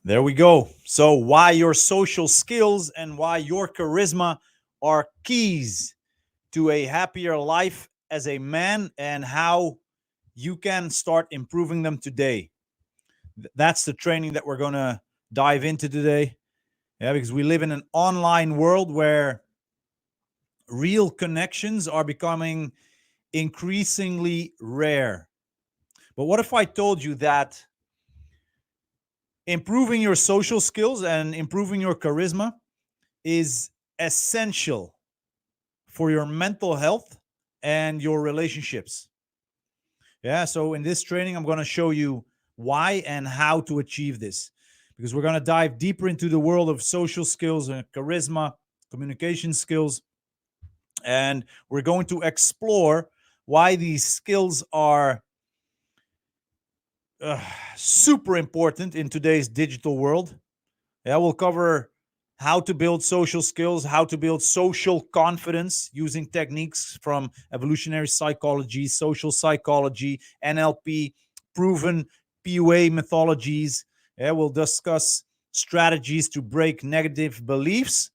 There we go. So, why your social skills and why your charisma are keys to a happier life as a man, and how you can start improving them today. That's the training that we're going to dive into today. Yeah, because we live in an online world where real connections are becoming increasingly rare. But what if I told you that improving your social skills and improving your charisma is essential for your mental health and your relationships? Yeah, so in this training, I'm going to show you why and how to achieve this, because we're going to dive deeper into the world of social skills and charisma, communication skills, and we're going to explore why these skills are uh, super important in today's digital world. Yeah, we'll cover how to build social skills, how to build social confidence using techniques from evolutionary psychology, social psychology, NLP, proven PUA methodologies. Yeah, we'll discuss strategies to break negative beliefs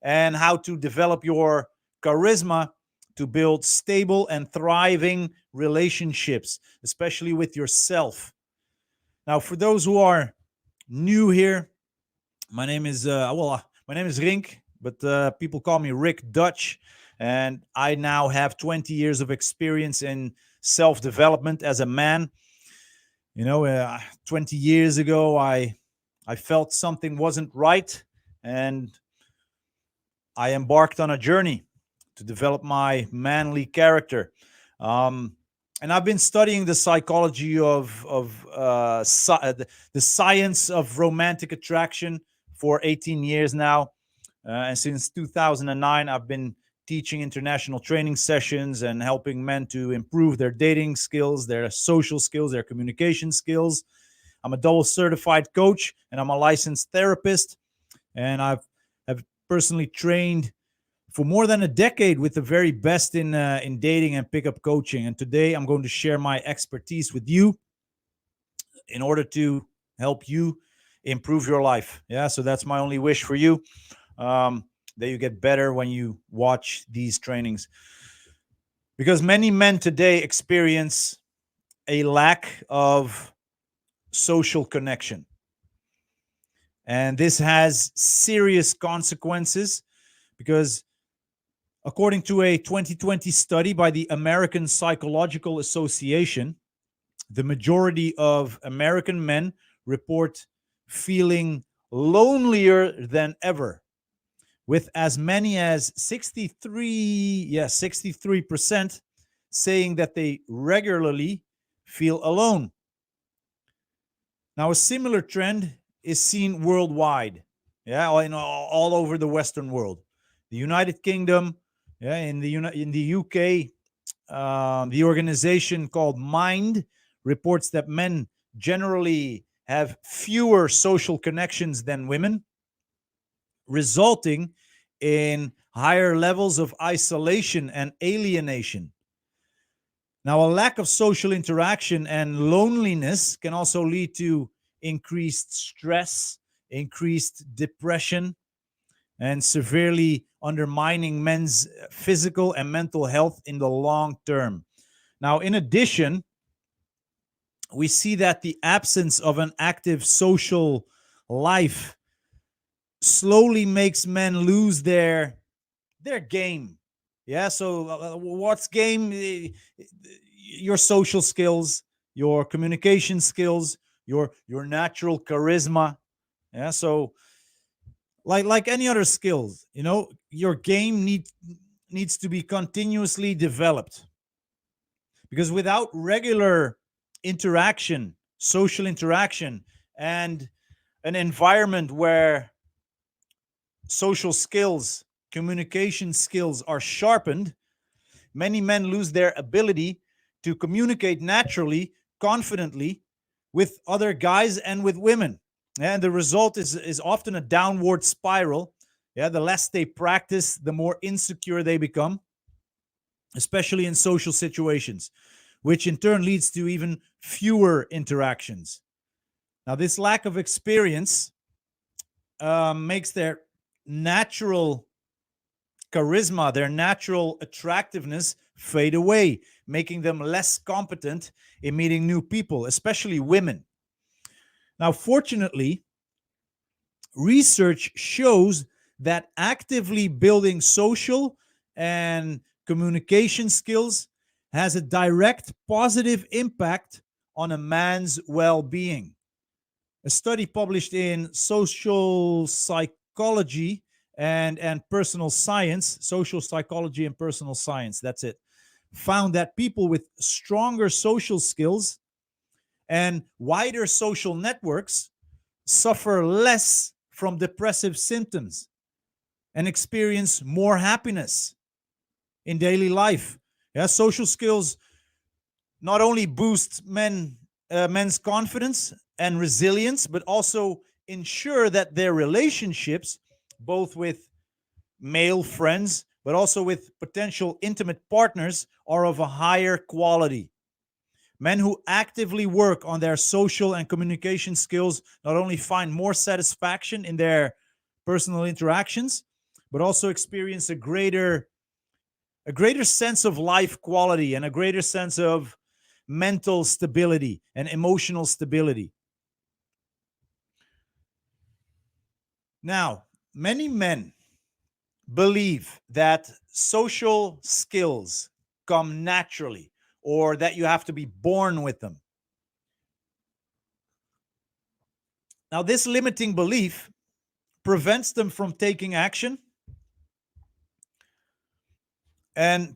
and how to develop your charisma to build stable and thriving relationships, especially with yourself. Now, for those who are new here, my name is Rink, but people call me Rick Dutch, and I now have 20 years of experience in self development as a man. 20 years ago, I felt something wasn't right, and I embarked on a journey to develop my manly character. Um, and I've been studying the psychology the science of romantic attraction for 18 years now. And since 2009, I've been teaching international training sessions and helping men to improve their dating skills, their social skills, their communication skills. I'm a double certified coach and I'm a licensed therapist. And have personally trained for more than a decade with the very best in dating and pickup coaching. And today I'm going to share my expertise with you in order to help you improve your life. Yeah, so that's my only wish for you, that you get better when you watch these trainings. Because many men today experience a lack of social connection. And this has serious consequences because, according to a 2020 study by the American Psychological Association, the majority of American men report feeling lonelier than ever, with as many as 63% saying that they regularly feel alone. Now, a similar trend is seen worldwide, yeah, all over the Western world. The United Kingdom, yeah, in the UK, the organization called Mind reports that men generally have fewer social connections than women, resulting in higher levels of isolation and alienation. Now, a lack of social interaction and loneliness can also lead to increased stress, increased depression, and severely undermining men's physical and mental health in the long term. Now, in addition, we see that the absence of an active social life slowly makes men lose their game. Yeah, so what's game? Your social skills, your communication skills, your natural charisma. Yeah, so like any other skills, your game needs to be continuously developed, because without regular interaction, social interaction, and an environment where social skills, communication skills are sharpened, many men lose their ability to communicate naturally, confidently with other guys and with women. And the result is often a downward spiral. Yeah, the less they practice, the more insecure they become, especially in social situations, which in turn leads to even fewer interactions. Now, this lack of experience makes their natural charisma, their natural attractiveness fade away, making them less competent in meeting new people, especially women. Now, fortunately, research shows that actively building social and communication skills has a direct positive impact on a man's well being. A study published in Social Psychology and Personal Science, Social Psychology and Personal Science, that's it, found that people with stronger social skills and wider social networks suffer less from depressive symptoms and experience more happiness in daily life. Yeah, social skills not only boost men's confidence and resilience, but also ensure that their relationships, both with male friends, but also with potential intimate partners, are of a higher quality. Men who actively work on their social and communication skills not only find more satisfaction in their personal interactions, but also experience a greater sense of life quality and a greater sense of mental stability and emotional stability. Now, many men believe that social skills come naturally or that you have to be born with them. Now, this limiting belief prevents them from taking action and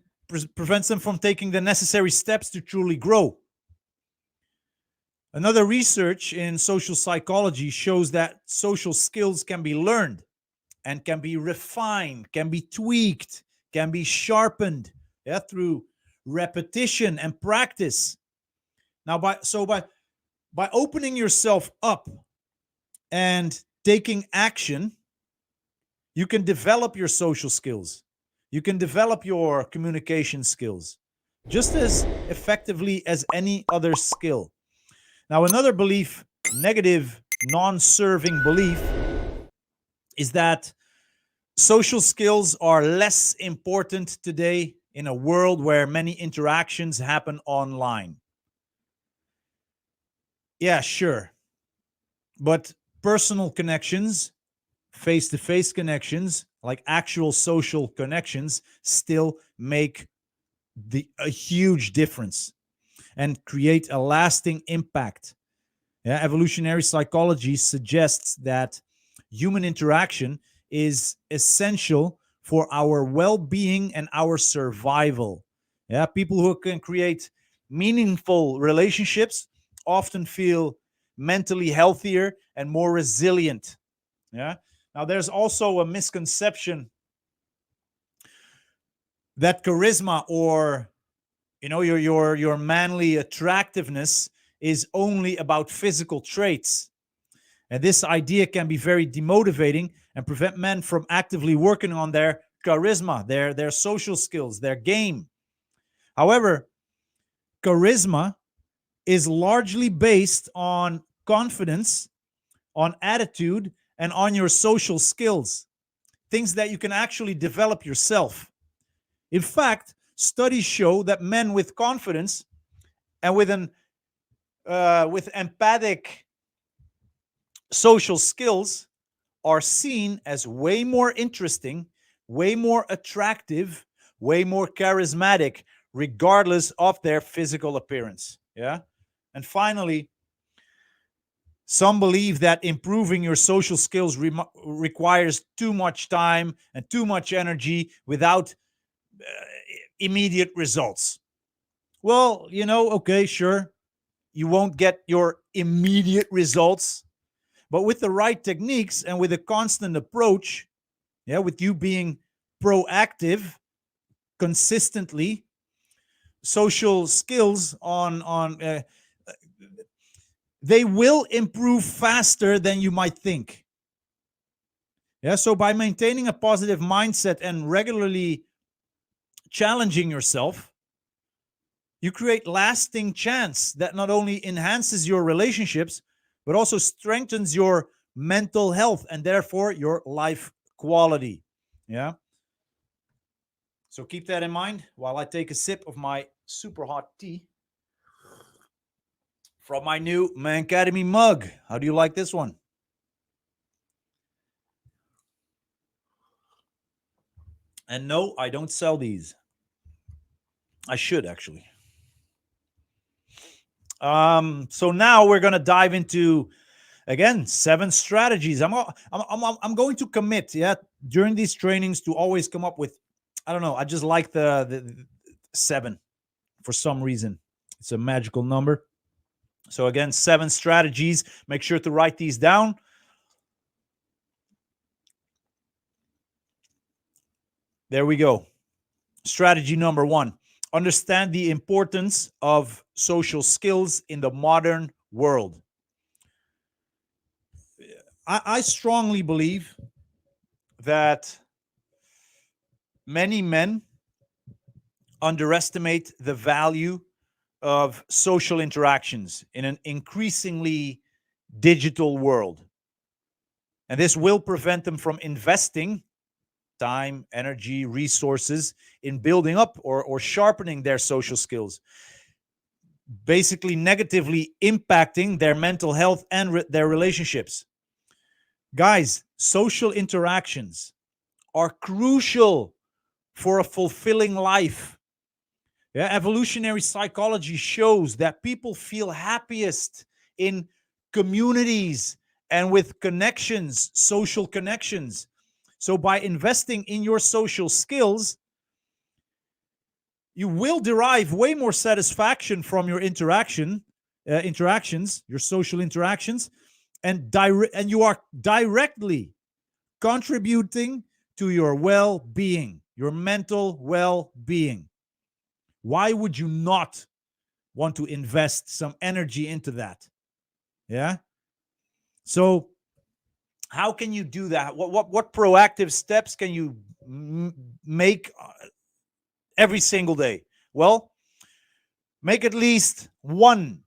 prevents them from taking the necessary steps to truly grow. Another research in social psychology shows that social skills can be learned and can be refined, can be tweaked, can be sharpened, yeah, through repetition and practice. Now, by opening yourself up and taking action, you can develop your social skills. You can develop your communication skills just as effectively as any other skill. Now, another belief, negative, non serving belief, is that social skills are less important today in a world where many interactions happen online. Yeah, sure. But personal connections, face to face connections, like actual social connections, still make a huge difference and create a lasting impact. Yeah, evolutionary psychology suggests that human interaction is essential for our well-being and our survival. Yeah, people who can create meaningful relationships often feel mentally healthier and more resilient. Yeah. Now there's also a misconception that charisma or your manly attractiveness is only about physical traits. And this idea can be very demotivating and prevent men from actively working on their charisma, their social skills, their game. However, charisma is largely based on confidence, on attitude, and on your social skills, things that you can actually develop yourself. In fact, studies show that men with confidence and with empathic social skills are seen as way more interesting, way more attractive, way more charismatic, regardless of their physical appearance. Yeah. And finally, some believe that improving your social skills requires too much time and too much energy without immediate results. Well, okay, sure, you won't get your immediate results, but with the right techniques and with a constant approach, yeah, with you being proactive consistently, social skills on they will improve faster than you might think. Yeah, so by maintaining a positive mindset and regularly challenging yourself, you create lasting chance that not only enhances your relationships but also strengthens your mental health and therefore your life quality. Yeah. So keep that in mind while I take a sip of my super hot tea from my new Man Academy mug. How do you like this one? And no, I don't sell these. I should actually. So now we're gonna dive into again 7 strategies. I'm going to commit, yeah, during these trainings to always come up with, I don't know, I just like the 7 for some reason. It's a magical number. So again, 7 strategies. Make sure to write these down. There we go. Strategy number 1. Understand the importance of social skills in the modern world. I strongly believe that many men underestimate the value of social interactions in an increasingly digital world. And this will prevent them from investing time, energy, resources in building up or sharpening their social skills, basically negatively impacting their mental health and their relationships. Guys, social interactions are crucial for a fulfilling life. Yeah, evolutionary psychology shows that people feel happiest in communities and with connections, social connections. So by investing in your social skills, you will derive way more satisfaction from your interactions, your social interactions, and you are directly contributing to your well-being, your mental well-being. Why would you not want to invest some energy into that? Yeah. So how can you do that? What proactive steps can you make every single day? Well, make at least one.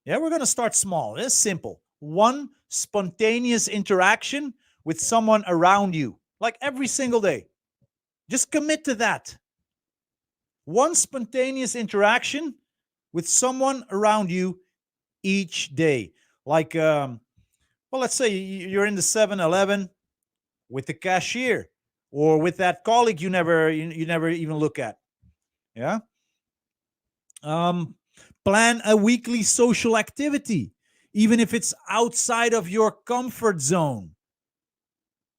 Yeah, we're going to start small. It's simple. One spontaneous interaction with someone around you, like every single day. Just commit to that. One spontaneous interaction with someone around you each day. Like, well, let's say you're in the 7-Eleven with the cashier or with that colleague you never even look at. Yeah. Um, Plan a weekly social activity, even if it's outside of your comfort zone.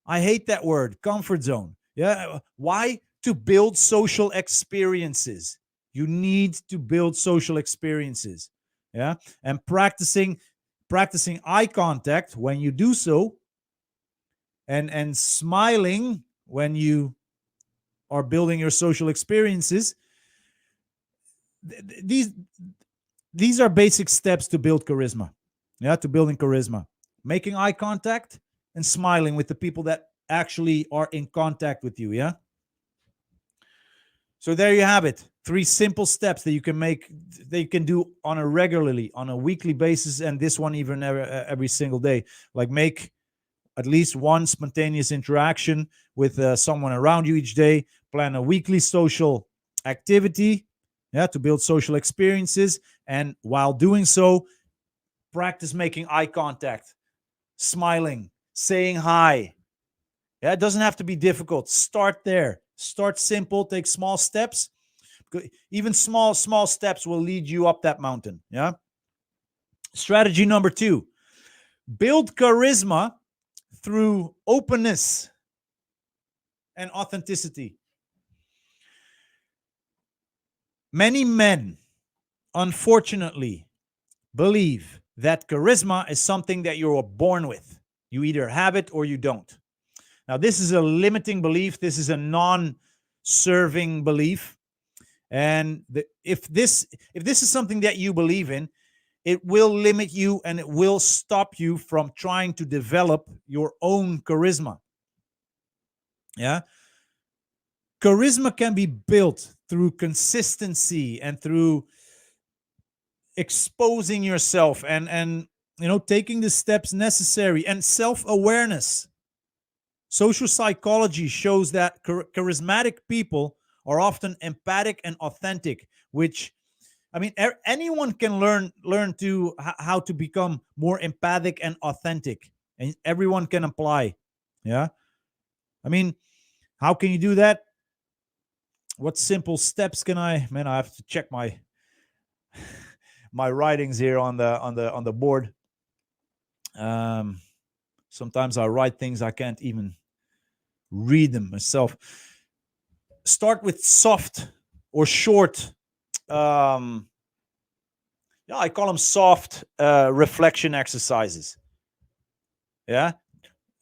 I hate that word, comfort zone. Yeah. Why? To build social experiences. You need to build social experiences. Yeah. And practicing eye contact when you do so, and smiling when you are building your social experiences. These are basic steps to build charisma. Yeah, to building charisma. Making eye contact and smiling with the people that actually are in contact with you. Yeah. So there you have it. 3 simple steps that you can make, that you can do on a weekly basis, and this one even every single day. Like, make at least one spontaneous interaction with someone around you each day. Plan a weekly social activity, yeah, to build social experiences. And while doing so, practice making eye contact, smiling, saying hi. Yeah, it doesn't have to be difficult. Start there. Start simple. Take small steps. Even small steps will lead you up that mountain. Yeah. Strategy number 2: build charisma through openness and authenticity. Many men, unfortunately, believe that charisma is something that you're born with. You either have it or you don't. Now, this is a limiting belief. This is a non-serving belief. And if this is something that you believe in, it will limit you and it will stop you from trying to develop your own charisma. Yeah. Charisma can be built through consistency and through exposing yourself and taking the steps necessary, and self-awareness. Social psychology shows that charismatic people are often empathic and authentic, which, I mean, anyone can learn to how to become more empathic and authentic, and everyone can apply. Yeah, I mean, how can you do that? What simple steps can I? Man, I have to check my writings here on the board. Um, Sometimes I write things I can't even read them myself. Start with soft or short. Um, yeah, I call them soft reflection exercises. Yeah.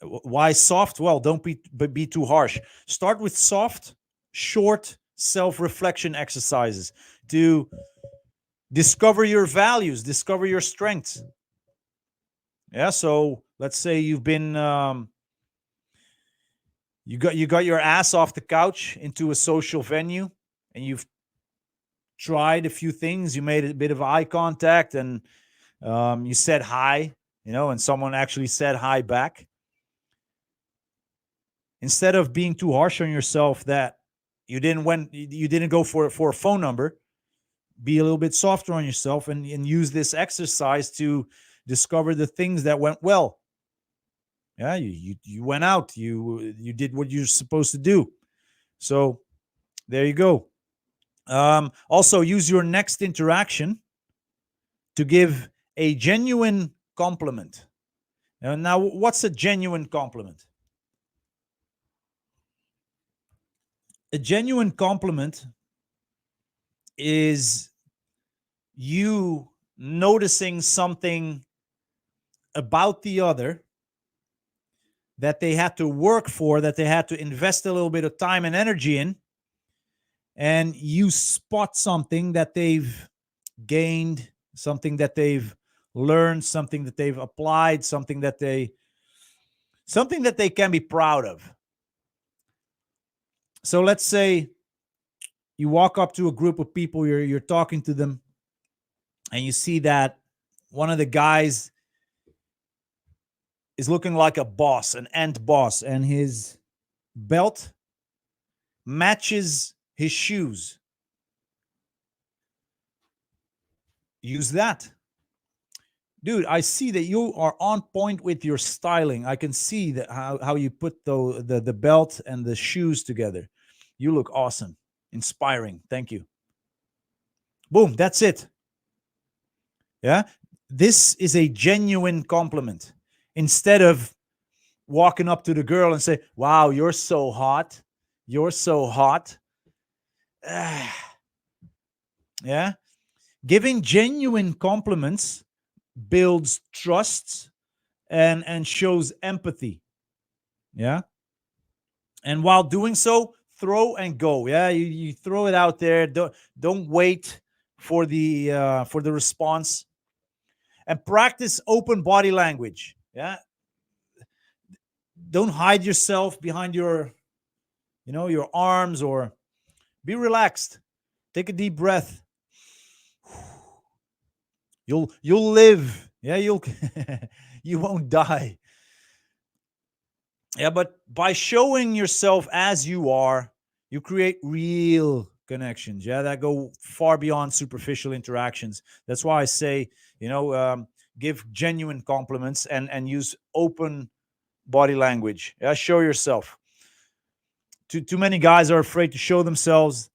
Why soft? Well, don't be too harsh. Start with soft, short self-reflection exercises to discover your values, discover your strengths. Yeah. So let's say you've been you got your ass off the couch into a social venue, and you've tried a few things. You made a bit of eye contact, and you said hi, and someone actually said hi back. Instead of being too harsh on yourself that you didn't go for a phone number, be a little bit softer on yourself, and use this exercise to discover the things that went well. Yeah, you went out, you did what you're supposed to do. So there you go. Also, use your next interaction to give a genuine compliment. Now, what's a genuine compliment? A genuine compliment is you noticing something about the other that they had to work for, that they had to invest a little bit of time and energy in, and you spot something that they've gained, something that they've learned, something that they've applied, something that they can be proud of. So let's say you walk up to a group of people, you're talking to them, and you see that one of the guys is looking like a boss, an ant boss, and his belt matches his shoes. Use that. Dude, I see that you are on point with your styling. I can see that how you put the belt and the shoes together. You look awesome. Inspiring. Thank you. Boom, that's it. Yeah. This is a genuine compliment. Instead of walking up to the girl and say, "Wow, you're so hot. You're so hot." Yeah. Giving genuine compliments builds trust and shows empathy. Yeah. And while doing so, throw and go. Yeah. You throw it out there. Don't wait for the response, and practice open body language. Yeah. Don't hide yourself behind your arms, or be relaxed. Take a deep breath. You'll live. Yeah, you won't die. Yeah, but by showing yourself as you are, you create real connections. Yeah, that go far beyond superficial interactions. That's why I say, give genuine compliments and use open body language. Yeah, show yourself. Too many guys are afraid to show themselves.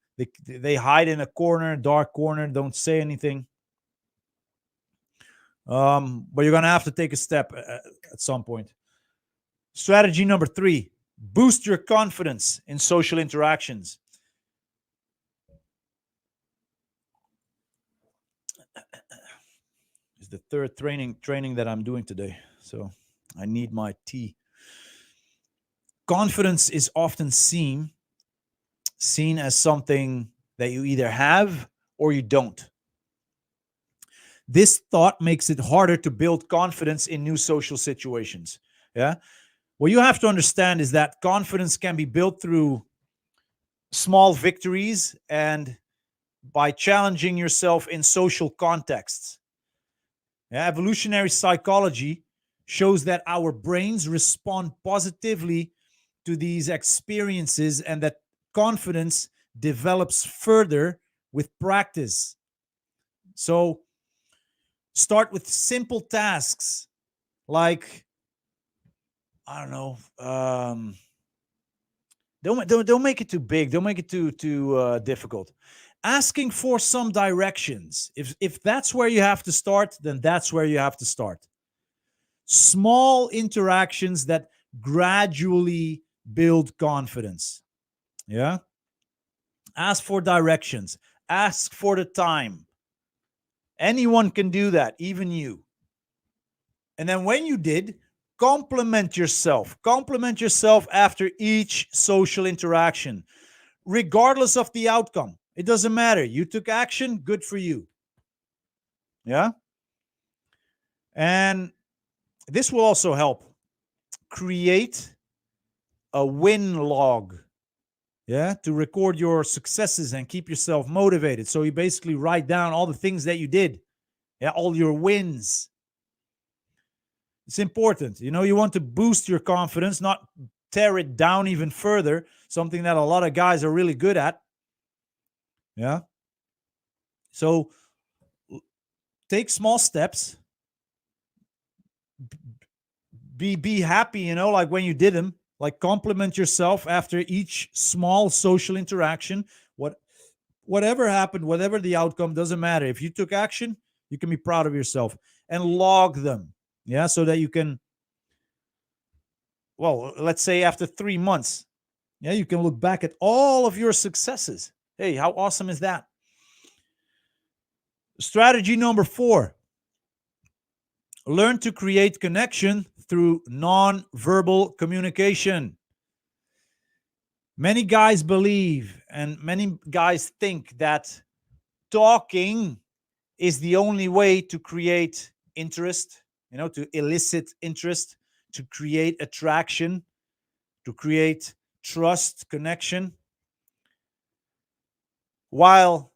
They hide in a corner, dark corner, don't say anything. But you're gonna have to take a step at some point. Strategy number 3: boost your confidence in social interactions. Is the third training that I'm doing today, so I need my tea. Confidence is often seen as something that you either have or you don't. This thought makes it harder to build confidence in new social situations. Yeah. What you have to understand is that confidence can be built through small victories and by challenging yourself in social contexts. Yeah, evolutionary psychology shows that our brains respond positively to these experiences and that confidence develops further with practice. So start with simple tasks like, I don't know, don't make it too big. Don't make it too difficult. Asking for some directions. If that's where you have to start, then that's where you have to start. Small interactions that gradually build confidence. Yeah. Ask for directions. Ask for the time. Anyone can do that, even you. And then when you did, compliment yourself. Compliment yourself after each social interaction, regardless of the outcome. It doesn't matter. You took action, good for you. Yeah. And this will also help create a win log. Yeah. To record your successes and keep yourself motivated. So you basically write down all the things that you did. Yeah. All your wins. It's important. You want to boost your confidence, not tear it down even further. Something that a lot of guys are really good at. Yeah. So take small steps. Be happy, like when you did them. Like compliment yourself after each small social interaction. Whatever happened, whatever the outcome, doesn't matter. If you took action, you can be proud of yourself and log them. Yeah, so that you can, well, let's say after 3 months, yeah, you can look back at all of your successes. Hey, how awesome is that? Strategy number 4: learn to create connection through non-verbal communication. Many guys believe and many guys think that talking is the only way to create interest, to elicit interest, to create attraction, to create trust, connection. While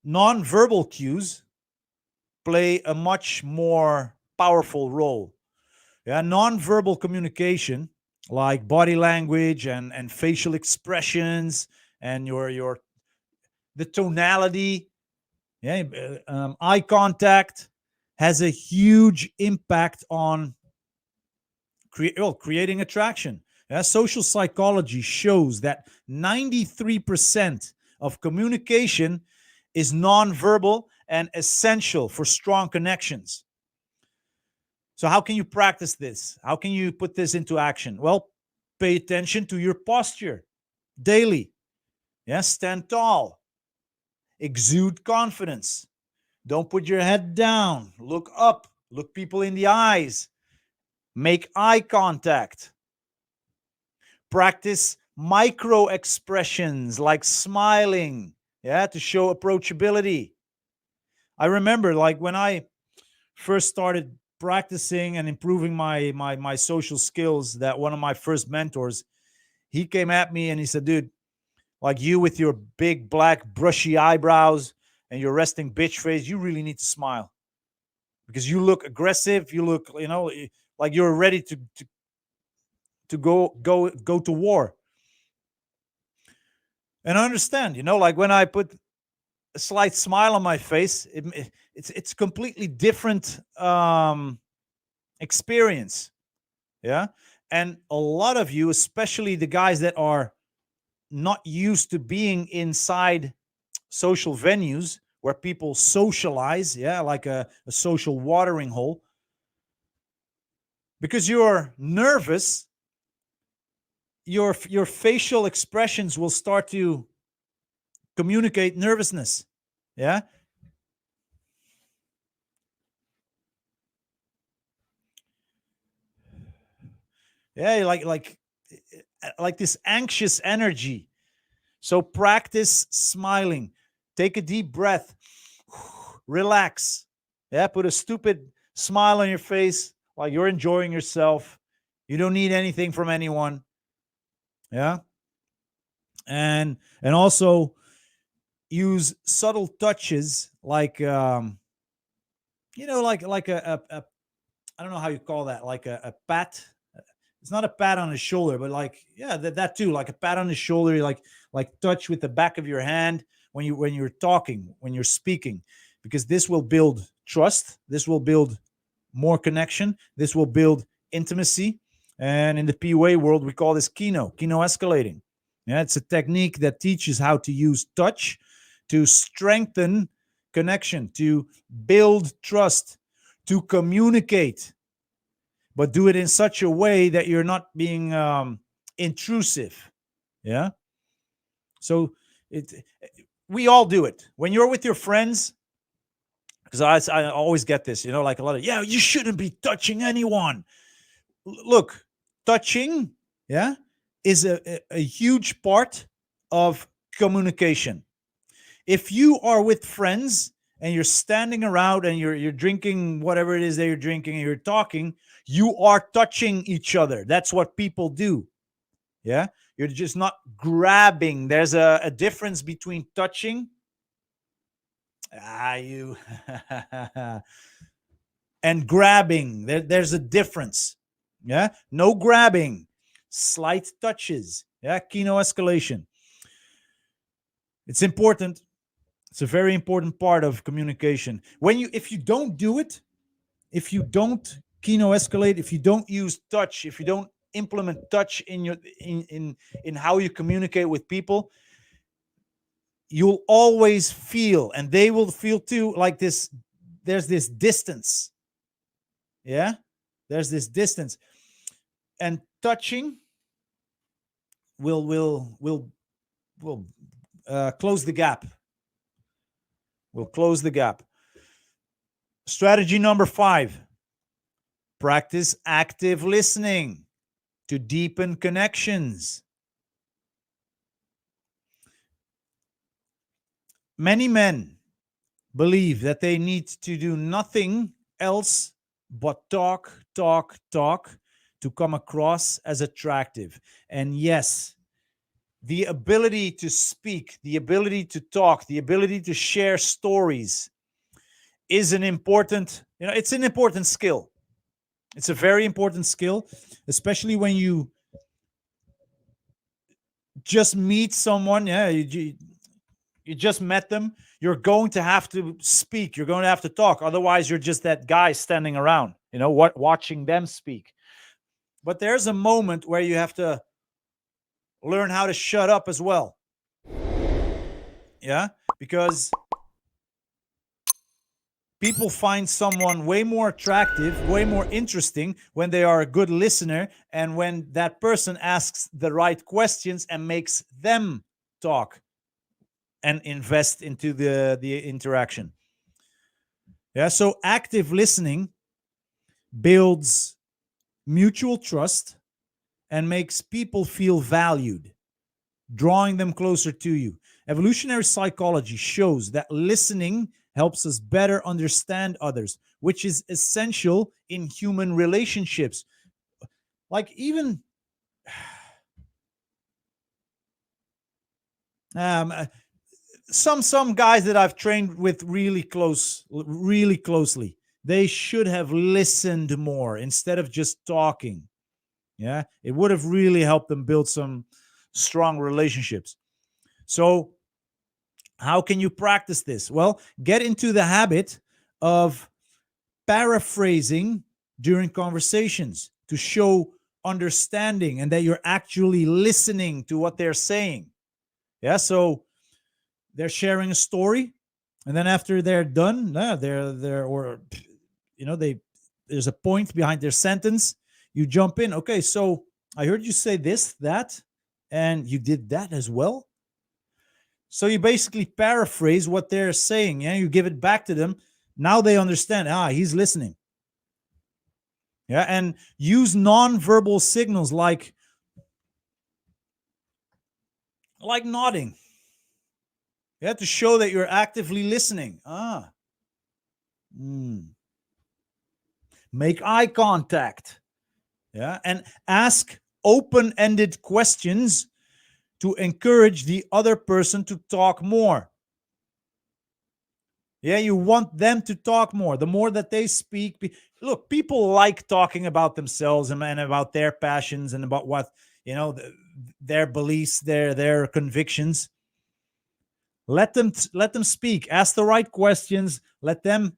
nonverbal cues play a much more powerful role. Yeah, nonverbal communication, like body language and facial expressions and your the tonality, yeah, eye contact has a huge impact on creating attraction. Yeah, social psychology shows that 93% of communication is nonverbal and essential for strong connections. So, how can you practice this? How can you put this into action? Well, pay attention to your posture daily. Yeah, stand tall, exude confidence. Don't put your head down. Look up, look people in the eyes, make eye contact. Practice micro expressions like smiling, yeah, to show approachability. I remember, like, when I first started practicing and improving my social skills, that one of my first mentors, he came at me and he said, dude, like, you with your big black brushy eyebrows and your resting bitch face, you really need to smile because you look aggressive. You look, like you're ready to go to war. And I understand, like when I put a slight smile on my face, it's completely different experience. Yeah. And a lot of you, especially the guys that are not used to being inside social venues where people socialize, yeah, like a social watering hole, because you're nervous, your facial expressions will start to communicate nervousness. Yeah. Yeah, like this anxious energy. So practice smiling. Take a deep breath. Relax. Yeah, put a stupid smile on your face like you're enjoying yourself. You don't need anything from anyone. Yeah. And also use subtle touches like like a I don't know how you call that, like a pat. It's not a pat on the shoulder, but like, yeah, that too, like a pat on the shoulder, like touch with the back of your hand when you're talking, when you're speaking, because this will build trust. This will build more connection. This will build intimacy. And in the PUA world, we call this kino escalating. Yeah, it's a technique that teaches how to use touch to strengthen connection, to build trust, to communicate, but do it in such a way that you're not being intrusive. Yeah. So it, we all do it when you're with your friends. Because I always get this, like a lot of, yeah, you shouldn't be touching anyone. Look, touching, yeah, is a huge part of communication. If you are with friends and you're standing around and you're drinking whatever it is that you're drinking and you're talking, you are touching each other. That's what people do. Yeah. You're just not grabbing. There's a difference between touching. You and grabbing. There's a difference. Yeah. No grabbing. Slight touches. Yeah. Kino escalation. It's important. It's a very important part of communication. If you don't do it, if you don't kino escalate, if you don't use touch, if you don't implement touch in your in how you communicate with people, you'll always feel, and they will feel too, like this. There's this distance. Yeah, there's this distance, and touching will close the gap. Will close the gap. Strategy number 5: practice active listening to deepen connections. Many men believe that they need to do nothing else but talk, talk, talk to come across as attractive. And yes, the ability to speak, the ability to talk, the ability to share stories is it's an important skill. It's a very important skill, especially when you just meet someone. Yeah, you just met them. You're going to have to speak. You're going to have to talk. Otherwise, you're just that guy standing around, watching them speak. But there's a moment where you have to learn how to shut up as well. Yeah, because people find someone way more attractive, way more interesting when they are a good listener and when that person asks the right questions and makes them talk and invest into the interaction. Yeah, so active listening builds mutual trust and makes people feel valued, drawing them closer to you. Evolutionary psychology shows that listening helps us better understand others, which is essential in human relationships. Like even um, uh, some guys that I've trained with really closely, they should have listened more instead of just talking. Yeah, it would have really helped them build some strong relationships. So how can you practice this? Well, get into the habit of paraphrasing during conversations to show understanding and that you're actually listening to what they're saying. Yeah, so they're sharing a story, and then after they're done, they're or they there's a point behind their sentence. You jump in. Okay, so I heard you say this, that, and you did that as well. So you basically paraphrase what they're saying. Yeah, you give it back to them. Now they understand. He's listening. Yeah, and use nonverbal signals like nodding. Yeah, to show that you're actively listening. Make eye contact. Yeah, and ask open-ended questions to encourage the other person to talk more. Yeah, you want them to talk more. The more that they speak, look, people like talking about themselves and about their passions and about what, their beliefs, their convictions. Let them speak. Ask the right questions. Let them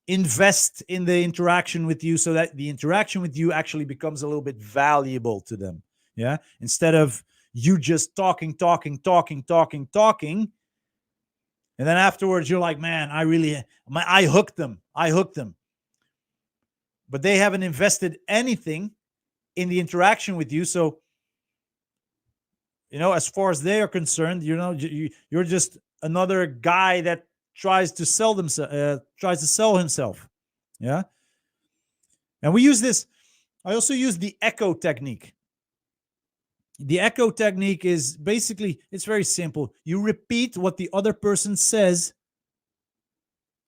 invest in the interaction with you so that the interaction with you actually becomes a little bit valuable to them. Yeah. Instead of you just talking, talking, talking, talking, talking. And then afterwards, you're like, man, I hooked them. I hooked them. But they haven't invested anything in the interaction with you. So, as far as they are concerned, you're just another guy that tries to sell himself. Yeah. And we use this. I also use the echo technique. The echo technique is basically, it's very simple. You repeat what the other person says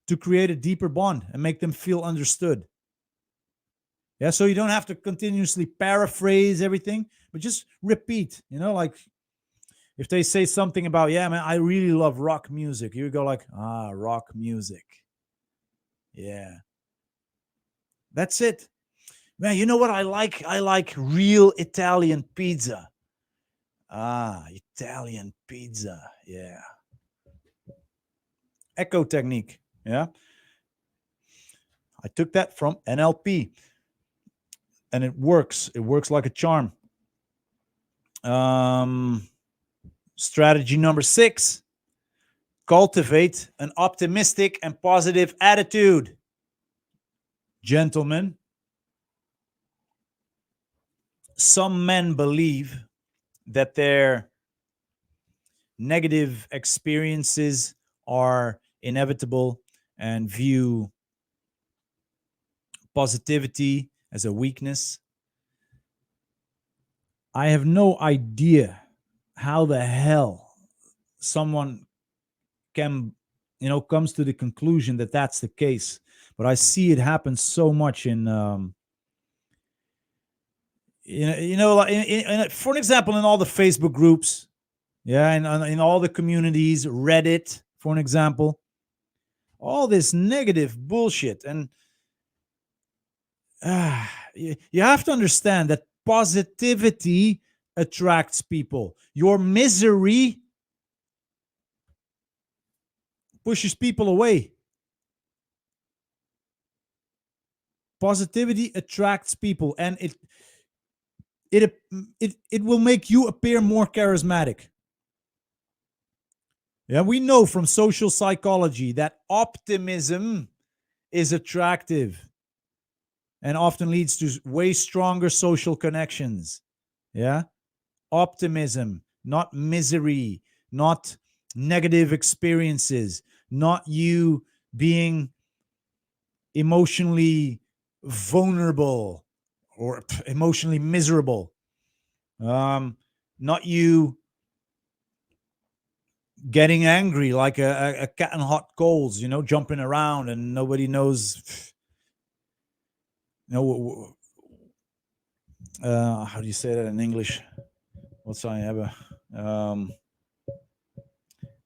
to create a deeper bond and make them feel understood. Yeah, so you don't have to continuously paraphrase everything, but just repeat. Like if they say something about, yeah, man, I really love rock music, you go like, rock music. Yeah, that's it. Man, you know what I like? I like real Italian pizza. Italian pizza. Yeah. Echo technique. Yeah. I took that from NLP and it works. It works like a charm. Strategy number 6: cultivate an optimistic and positive attitude. Gentlemen, some men believe that their negative experiences are inevitable and view positivity as a weakness. I have no idea how the hell someone can, comes to the conclusion that that's the case. But I see it happen so much in, like for an example, in all the Facebook groups, yeah, and in all the communities, Reddit, for an example, all this negative bullshit. And you have to understand that positivity attracts people. Your misery pushes people away. Positivity attracts people, and it will make you appear more charismatic. Yeah, we know from social psychology that optimism is attractive and often leads to way stronger social connections. Yeah, optimism, not misery, not negative experiences, not you being emotionally vulnerable or emotionally miserable. Not you getting angry like a cat in hot coals, jumping around and nobody knows, how do you say that in English? What's I ever? Um,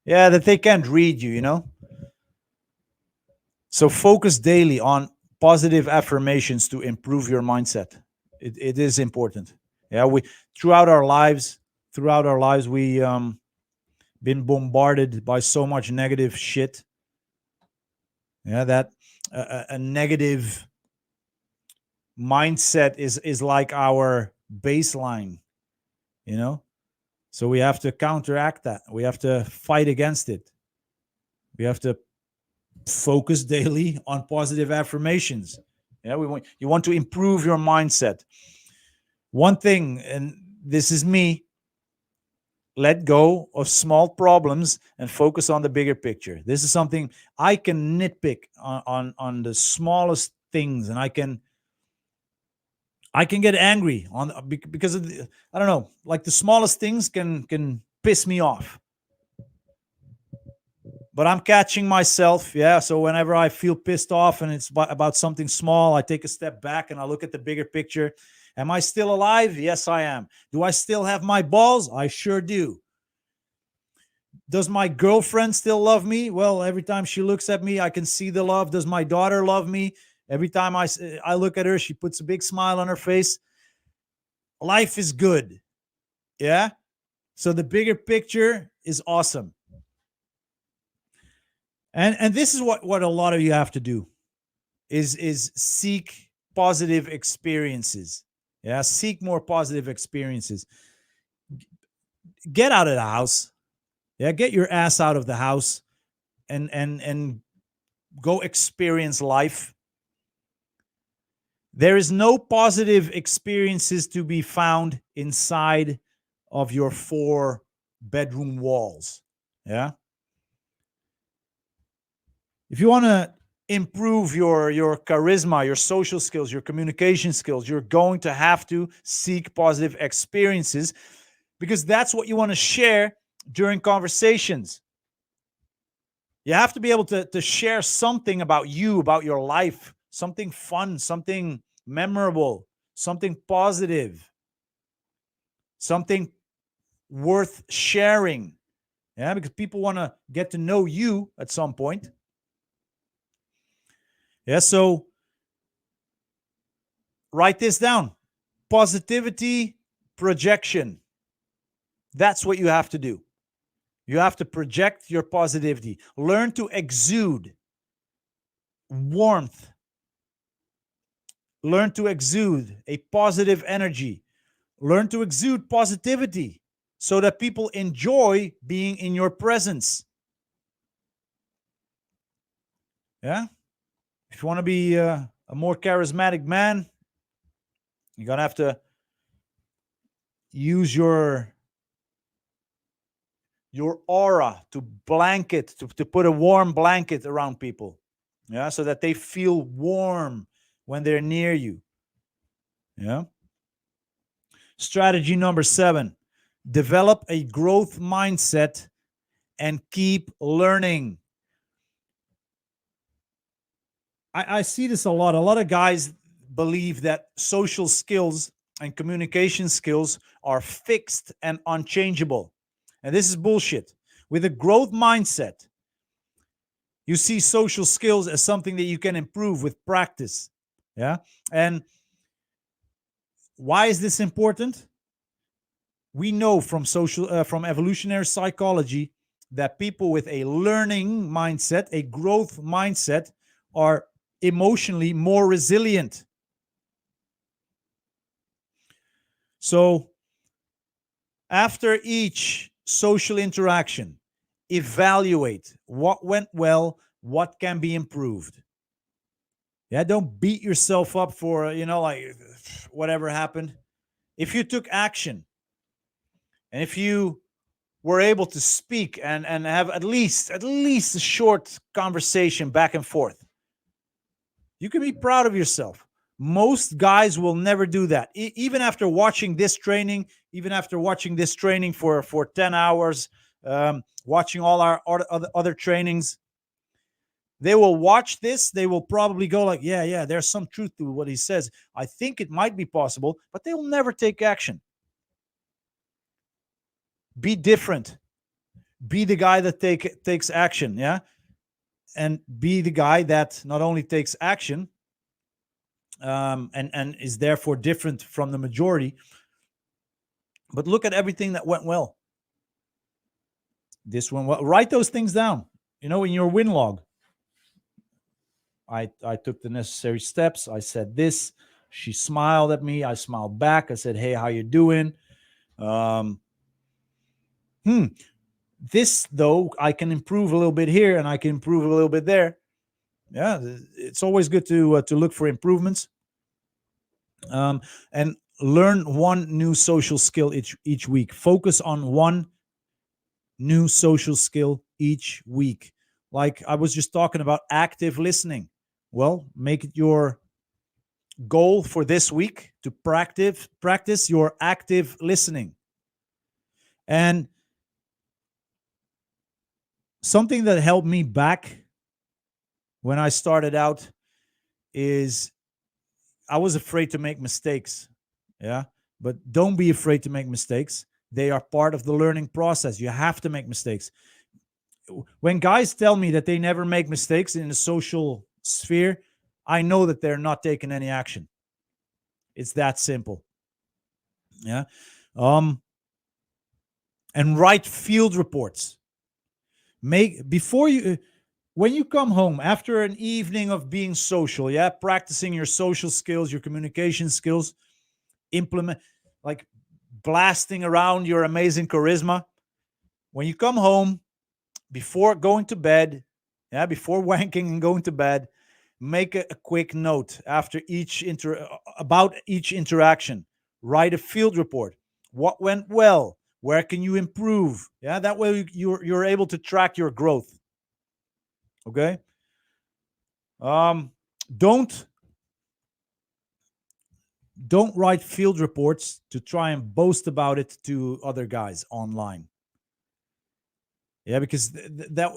yeah, that they can't read you. So focus daily on positive affirmations to improve your mindset. It is important. Yeah, we throughout our lives, we been bombarded by so much negative shit. Yeah, that a negative mindset is like our baseline, you know. So we have to counteract that. We have to fight against it. We have to focus daily on positive affirmations. Yeah, you want to improve your mindset. One thing, and this is me, let go of small problems and focus on the bigger picture. This is something I can nitpick on the smallest things, and I can get angry on because of I don't know, like the smallest things can piss me off. But I'm catching myself, yeah. So whenever I feel pissed off and it's about something small, I take a step back and I look at the bigger picture. Am I still alive? Yes, I am. Do I still have my balls? I sure do. Does my girlfriend still love me? Well, every time she looks at me, I can see the love. Does my daughter love me? Every time I look at her, she puts a big smile on her face. Life is good. Yeah. So the bigger picture is awesome. And this is what a lot of you have to do is seek positive experiences. Yeah, seek more positive experiences. Get out of the house. Yeah, get your ass out of the house and go experience life. There is no positive experiences to be found inside of your 4 bedroom walls. Yeah. If you want to improve your charisma, your social skills, your communication skills, you're going to have to seek positive experiences because that's what you want to share during conversations. You have to be able to share something about you, about your life, something fun, something memorable, something positive, something worth sharing. Yeah, because people want to get to know you at some point. Yeah, so write this down. Positivity projection. That's what you have to do. You have to project your positivity. Learn to exude warmth. Learn to exude a positive energy. Learn to exude positivity so that people enjoy being in your presence. Yeah. If you want to be a more charismatic man, you're going to have to use your aura to blanket, to put a warm blanket around people. Yeah. So that they feel warm when they're near you. Yeah. Strategy number 7, develop a growth mindset and keep learning. I see this a lot. A lot of guys believe that social skills and communication skills are fixed and unchangeable. And this is bullshit. With a growth mindset, you see social skills as something that you can improve with practice. Yeah. And why is this important? We know from evolutionary psychology that people with a learning mindset, a growth mindset, are emotionally more resilient. So after each social interaction, evaluate what went well, what can be improved. Yeah, don't beat yourself up for, like whatever happened. If you took action and if you were able to speak and have at least a short conversation back and forth, you can be proud of yourself. Most guys will never do that. Even after watching this training, even after watching this training for 10 hours, watching all our other trainings, they will watch this. They will probably go like, yeah, there's some truth to what he says. I think it might be possible, but they will never take action. Be different. Be the guy that takes action. Yeah. And be the guy that not only takes action, and is therefore different from the majority, but look at everything that went well. This one, well, write those things down. In your win log. I took the necessary steps. I said this. She smiled at me. I smiled back. I said, "Hey, how you doing?" Um, This though, I can improve a little bit here, and I can improve a little bit there. Yeah, it's always good to look for improvements. And learn one new social skill each week. Focus on one new social skill each week. Like I was just talking about active listening. Well, make it your goal for this week to practice your active listening. And something that helped me back when I started out is I was afraid to make mistakes. Yeah. But don't be afraid to make mistakes. They are part of the learning process. You have to make mistakes. When guys tell me that they never make mistakes in the social sphere, I know that they're not taking any action. It's that simple. Yeah. Um, and write field reports. Make before you when you come home after an evening of being social, yeah, practicing your social skills, your communication skills, implement like blasting around your amazing charisma. When you come home, before going to bed, yeah, before wanking and going to bed, make a quick note after about each interaction. Write a field report. What went well? Where can you improve? Yeah, that way you're able to track your growth. Okay. Um, don't don't write field reports to try and boast about it to other guys online. Yeah, because that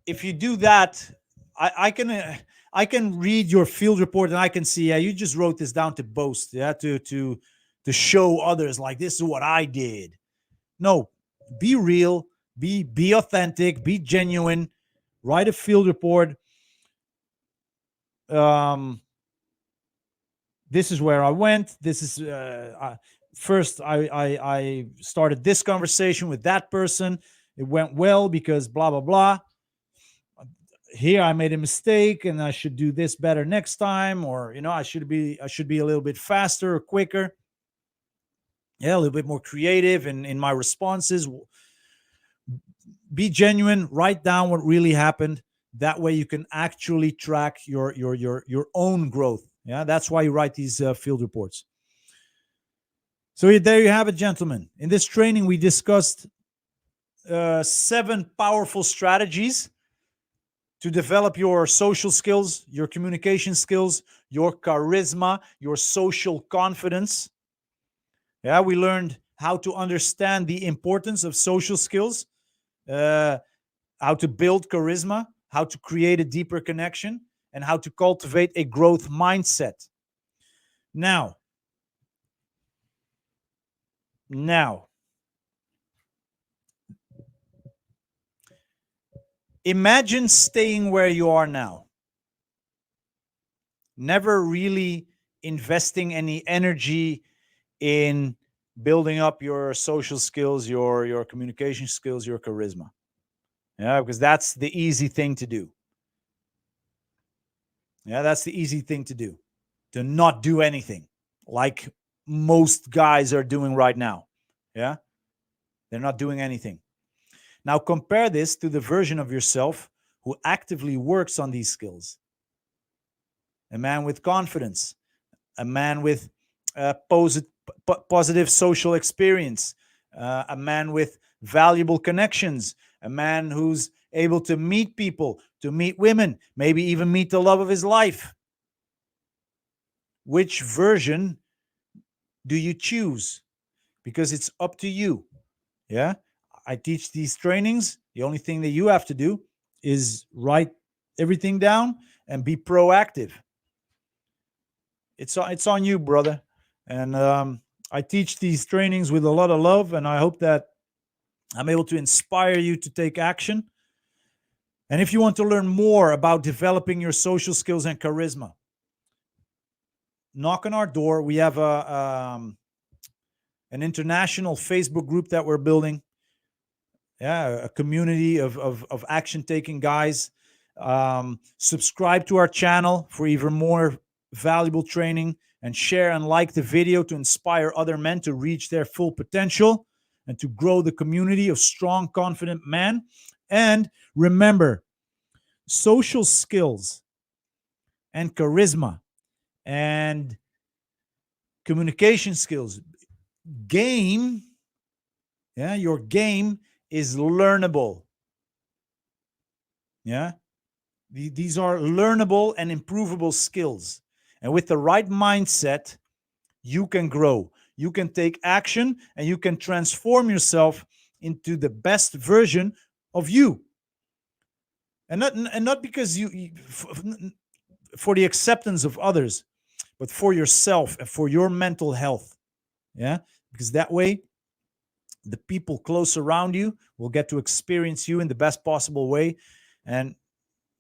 if you do that, I can read your field report and I can see, yeah, you just wrote this down to boast, yeah, to show others like this is what I did. No, be real, be authentic, be genuine. Write a field report. Um, this is where I went. This is first I started this conversation with that person. It went well because blah blah blah. Here I made a mistake and I should do this better next time, or I should be a little bit faster or quicker. Yeah, a little bit more creative in my responses. Be genuine. Write down what really happened. That way you can actually track your own growth. Yeah, that's why you write these field reports. So there you have it, gentlemen. In this training, we discussed 7 powerful strategies to develop your social skills, your communication skills, your charisma, your social confidence. Yeah, we learned how to understand the importance of social skills, uh, how to build charisma, how to create a deeper connection, and how to cultivate a growth mindset. Now, now, imagine staying where you are now, never really investing any energy in building up your social skills, your communication skills, your charisma. Yeah, because that's the easy thing to do. Yeah, that's the easy thing to do. To not do anything like most guys are doing right now. Yeah, they're not doing anything. Now compare this to the version of yourself who actively works on these skills. A man with confidence, a man with positive social experience, a man with valuable connections, a man who's able to meet people, to meet women, maybe even meet the love of his life. Which version do you choose? Because it's up to you. Yeah. I teach these trainings. The only thing that you have to do is write everything down and be proactive. It's on you, brother. And I teach these trainings with a lot of love, and I hope that I'm able to inspire you to take action. And if you want to learn more about developing your social skills and charisma, knock on our door. We have an international Facebook group that we're building. Yeah, a community of action taking guys. Subscribe to our channel for even more valuable training, and share and like the video to inspire other men to reach their full potential and to grow the community of strong, confident men. And remember, social skills and charisma and communication skills, game, yeah, your game is learnable. Yeah. These are learnable and improvable skills. And with the right mindset, you can grow, you can take action, and you can transform yourself into the best version of you. And not because for the acceptance of others, but for yourself and for your mental health. Yeah. because that way the people close around you will get to experience you in the best possible way and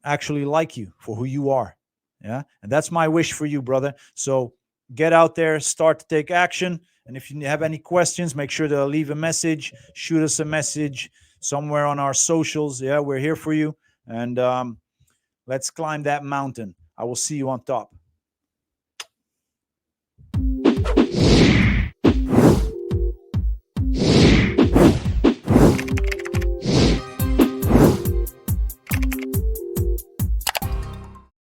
actually like you for who you are. Yeah. And that's my wish for you, brother. So get out there, start to take action. And if you have any questions, make sure to leave a message, shoot us a message somewhere on our socials. Yeah, we're here for you. And let's climb that mountain. I will see you on top.